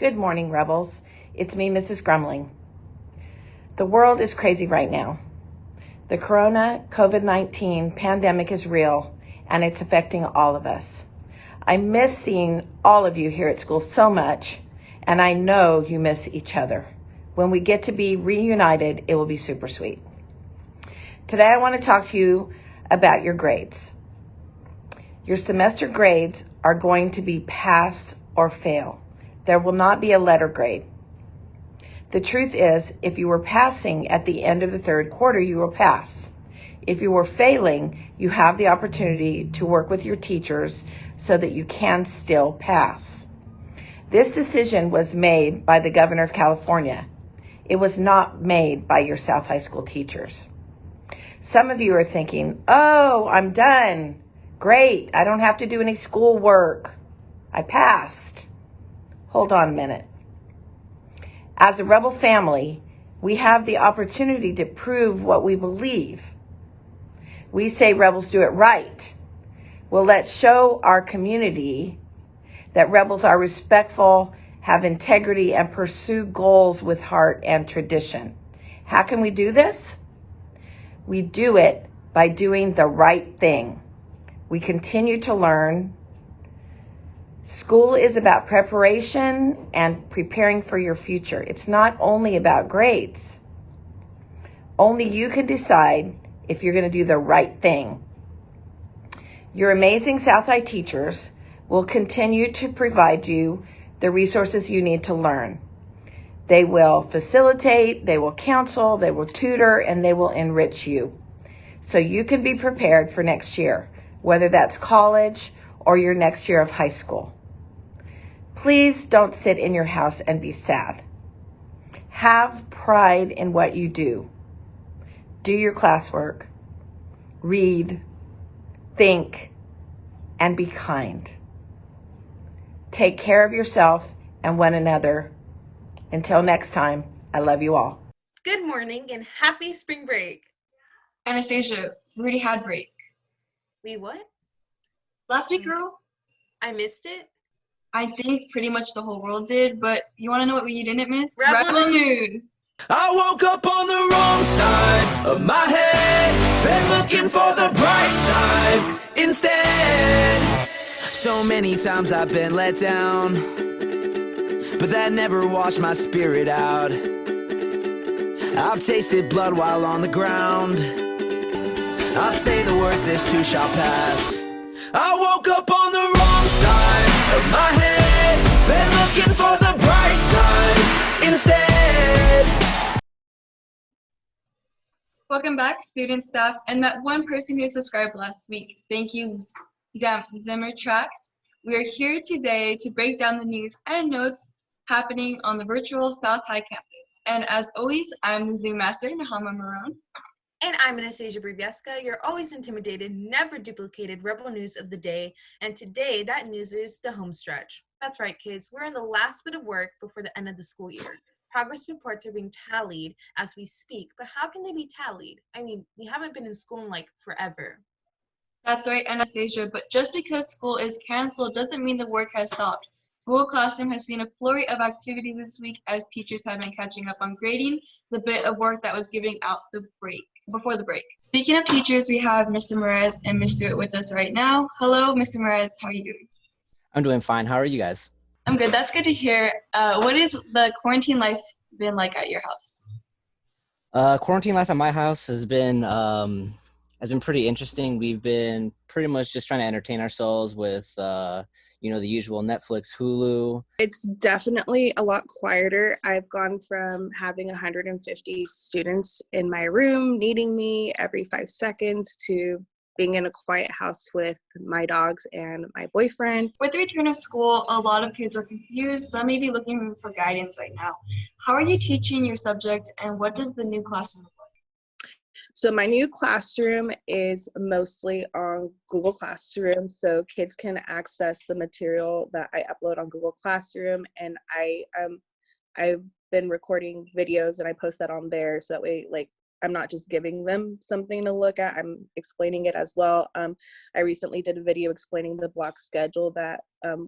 Good morning, Rebels. It's me, Mrs. Grumling. The world is crazy right now. The COVID-19 pandemic is real, and it's affecting all of us. I miss seeing all of you here at school so much, and I know you miss each other. When we get to be reunited, it will be super sweet. Today, I want to talk to you about your grades. Your semester grades are going to be pass or fail. There will not be a letter grade. The truth is, if you were passing at the end of the third quarter, you will pass. If you were failing, you have the opportunity to work with your teachers so that you can still pass. This decision was made by the governor of California. It was not made by your South High School teachers. Some of you are thinking, oh, I'm done. Great, I don't have to do any school work. I passed. Hold on a minute. As a Rebel family, we have the opportunity to prove what we believe. We say Rebels do it right. Well, let's show our community that Rebels are respectful, have integrity, and pursue goals with heart and tradition. How can we do this? We do it by doing the right thing. We continue to learn. School is about preparation and preparing for your future. It's not only about grades. Only you can decide if you're going to do the right thing. Your amazing South High teachers will continue to provide you the resources you need to learn. They will facilitate, they will counsel, they will tutor, and they will enrich you. So you can be prepared for next year, whether that's college or your next year of high school. Please don't sit in your house and be sad. Have pride in what you do. Do your classwork, read, think, and be kind. Take care of yourself and one another. Until next time, I love you all. Good morning and happy spring break. Anastasia, we already had break. Wait, what? Last week, girl? I missed it? I think pretty much the whole world did, but you want to know what we didn't miss? Rebel News! I woke up on the wrong side of my head, been looking for the bright side instead. So many times I've been let down, but that never washed my spirit out. I've tasted blood while on the ground. I'll say the words, this too shall pass. I woke up on the wrong side of my head, been looking for the bright side instead. Welcome back, students, staff, and that one person who subscribed last week. Thank you, Zimmer Tracks. We are here today to break down the news and notes happening on the virtual South High campus. And as always, I'm the Zoom master, Nahama Marone. And I'm Anastasia Brybieska, your always intimidated, never duplicated Rebel news of the day. And today, that news is the home stretch. That's right, kids. We're in the last bit of work before the end of the school year. Progress reports are being tallied as we speak, but how can they be tallied? I mean, we haven't been in school in like forever. That's right, Anastasia, but just because school is canceled doesn't mean the work has stopped. Google Classroom has seen a flurry of activity this week as teachers have been catching up on grading the bit of work that was giving out before the break. Speaking of teachers, we have Mr. Perez and Ms. Stewart with us right now. Hello, Mr. Perez, how are you doing? I'm doing fine. How are you guys? I'm good. That's good to hear. What is the quarantine life been like at your house? Quarantine life at my house has been pretty interesting. We've been pretty much just trying to entertain ourselves with the usual Netflix, Hulu. It's definitely a lot quieter. I've gone from having 150 students in my room needing me every 5 seconds to being in a quiet house with my dogs and my boyfriend. With the return of school, a lot of kids are confused. Some may be looking for guidance right now. How are you teaching your subject, and what does the new classroom look like? So my new classroom is mostly on Google Classroom, so kids can access the material that I upload on Google Classroom, and I've been recording videos and I post that on there, so that way, like, I'm not just giving them something to look at, I'm explaining it as well. I recently did a video explaining the block schedule that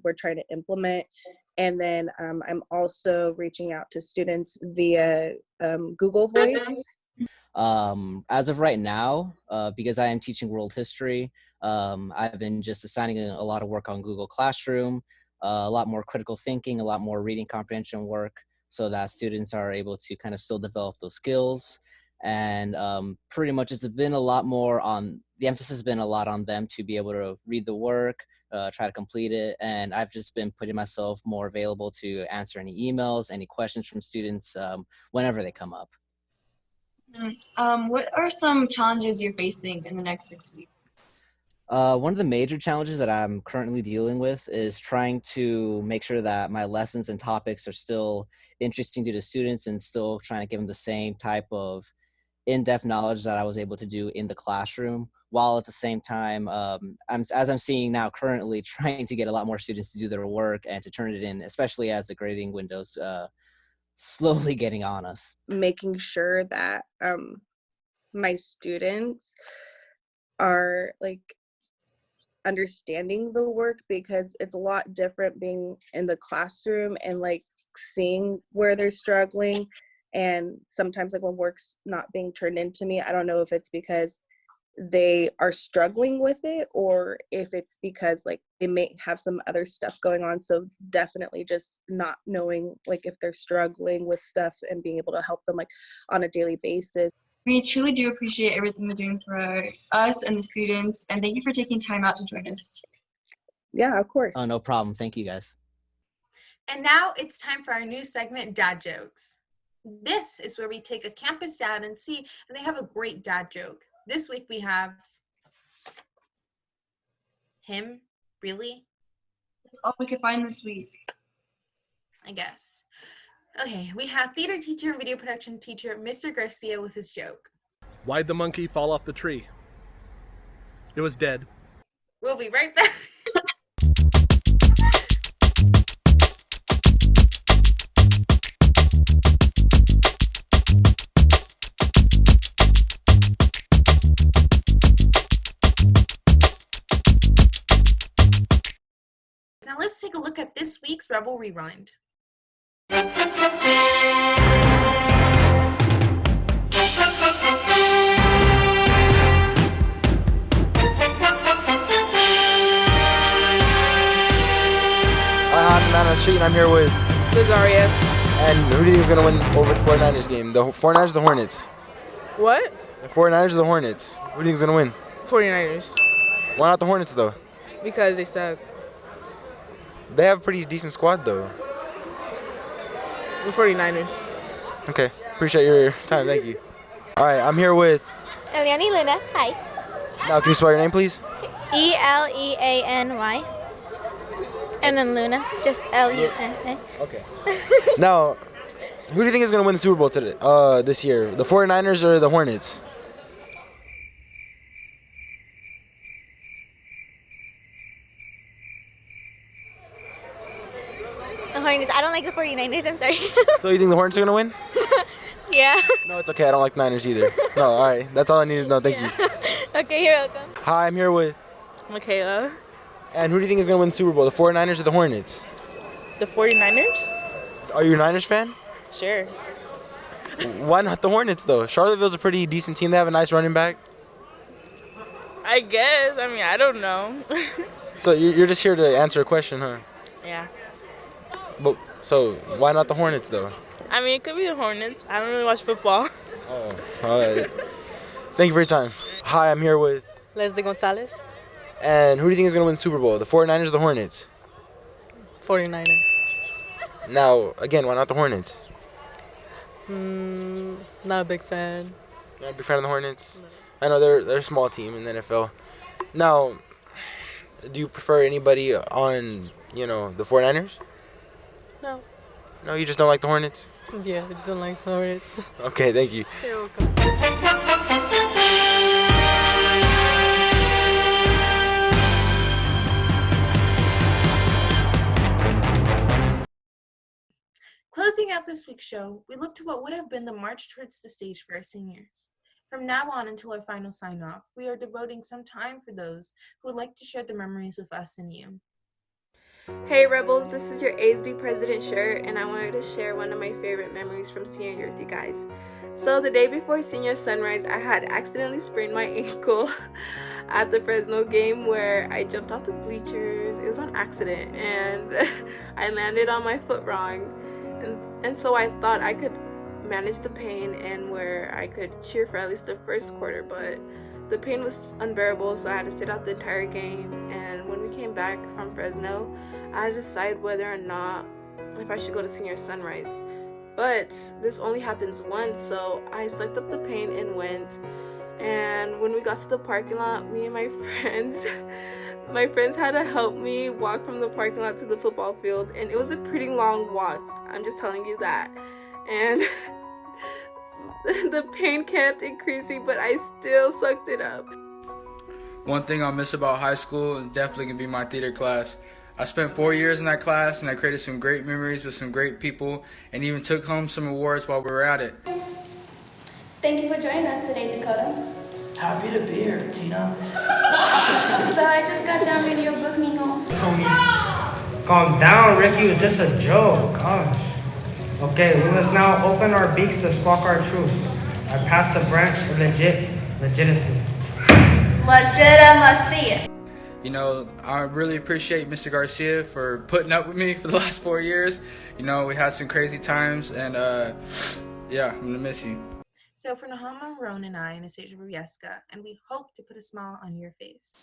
we're trying to implement, And then I'm also reaching out to students via Google Voice. As of right now, because I am teaching world history, I've been just assigning a lot of work on Google Classroom, a lot more critical thinking, a lot more reading comprehension work, so that students are able to kind of still develop those skills. And pretty much it's been a lot more on, the emphasis has been a lot on them to be able to read the work, try to complete it. And I've just been putting myself more available to answer any emails, any questions from students whenever they come up. What are some challenges you're facing in the next 6 weeks? One of the major challenges that I'm currently dealing with is trying to make sure that my lessons and topics are still interesting to the students and still trying to give them the same type of in-depth knowledge that I was able to do in the classroom, while at the same time, as I'm seeing now currently, trying to get a lot more students to do their work and to turn it in, especially as the grading window's slowly getting on us. Making sure that my students are like understanding the work, because it's a lot different being in the classroom and like seeing where they're struggling. And sometimes like when work's not being turned into me, I don't know if it's because they are struggling with it or if it's because like they may have some other stuff going on. So definitely just not knowing like if they're struggling with stuff and being able to help them like on a daily basis. We truly do appreciate everything you're doing for us and the students, and thank you for taking time out to join us. Yeah, of course. Oh, no problem. Thank you, guys. And now it's time for our new segment, Dad Jokes. This is where we take a campus dad and see if they have a great dad joke. This week we have him. Really? That's all we could find this week. I guess. Okay, we have theater teacher and video production teacher, Mr. Garcia, with his joke. Why'd the monkey fall off the tree? It was dead. We'll be right back. Now let's take a look at this week's Rebel Rewind. I'm Nana Street, and I'm here with Lazaria. and who do you think is going to win over the 49ers game? The 49ers or the Hornets? What? The 49ers or the Hornets? Who do you think is going to win? 49ers. Why not the Hornets, though? Because they suck. They have a pretty decent squad, though. The 49ers. Okay, appreciate your time. Thank you. All right, I'm here with. Eliani Luna. Hi. Now, can you spell your name, please? Eleany. And then Luna. Just Luna. Okay. Now, who do you think is going to win the Super Bowl today? This year, the 49ers or the Hornets? The Hornets. I don't like the 49ers. I'm sorry. So you think the Hornets are going to win? Yeah. No, it's okay. I don't like the Niners either. No, all right. That's all I needed to know. Thank you. Okay, you're welcome. Hi, I'm here with. Michaela. And who do you think is going to win the Super Bowl, the 49ers or the Hornets? The 49ers? Are you a Niners fan? Sure. Why not the Hornets, though? Charlottesville's a pretty decent team. They have a nice running back. I guess. I mean, I don't know. So you're just here to answer a question, huh? Yeah. But so why not the Hornets, though? I mean, it could be the Hornets. I don't really watch football. Oh, all right. Thank you for your time. Hi, I'm here with. Leslie Gonzalez. And who do you think is going to win the Super Bowl, the 49ers or the Hornets? 49ers. Now, again, why not the Hornets? Not a big fan. You're not a big fan of the Hornets? No. I know they're a small team in the NFL. Now, do you prefer anybody on, the 49ers? No. No, you just don't like the Hornets? Yeah, I don't like the Hornets. Okay, thank you. You're welcome. Closing out this week's show, we look to what would have been the march towards the stage for our seniors. From now on until our final sign-off, we are devoting some time for those who would like to share their memories with us and you. Hey Rebels, this is your ASB President shirt, and I wanted to share one of my favorite memories from senior year with you guys. So the day before senior sunrise, I had accidentally sprained my ankle at the Fresno game where I jumped off the bleachers. It was on accident, and I landed on my foot wrong, and so I thought I could manage the pain and where I could cheer for at least the first quarter, but the pain was unbearable, so I had to sit out the entire game. And when we came back from Fresno, I had to decide whether or not if I should go to senior sunrise. But this only happens once, so I sucked up the pain and went. And when we got to the parking lot, me and my friends had to help me walk from the parking lot to the football field, and it was a pretty long walk. I'm just telling you that. And the pain kept increasing, but I still sucked it up. One thing I'll miss about high school is definitely going to be my theater class. I spent 4 years in that class, and I created some great memories with some great people, and even took home some awards while we were at it. Thank you for joining us today, Dakota. Happy to be here, Tina. So I just got done reading your book, mijo. Calm down, Ricky. It was just a joke. Gosh. Okay, we must now open our beaks to squawk our truth. I pass the branch of legitimacy. Legitimacy. You know, I really appreciate Mr. Garcia for putting up with me for the last 4 years. You know, we had some crazy times, and yeah, I'm gonna miss you. So for Nahama, Roan, and I, Anastasia Rubieska, and we hope to put a smile on your face.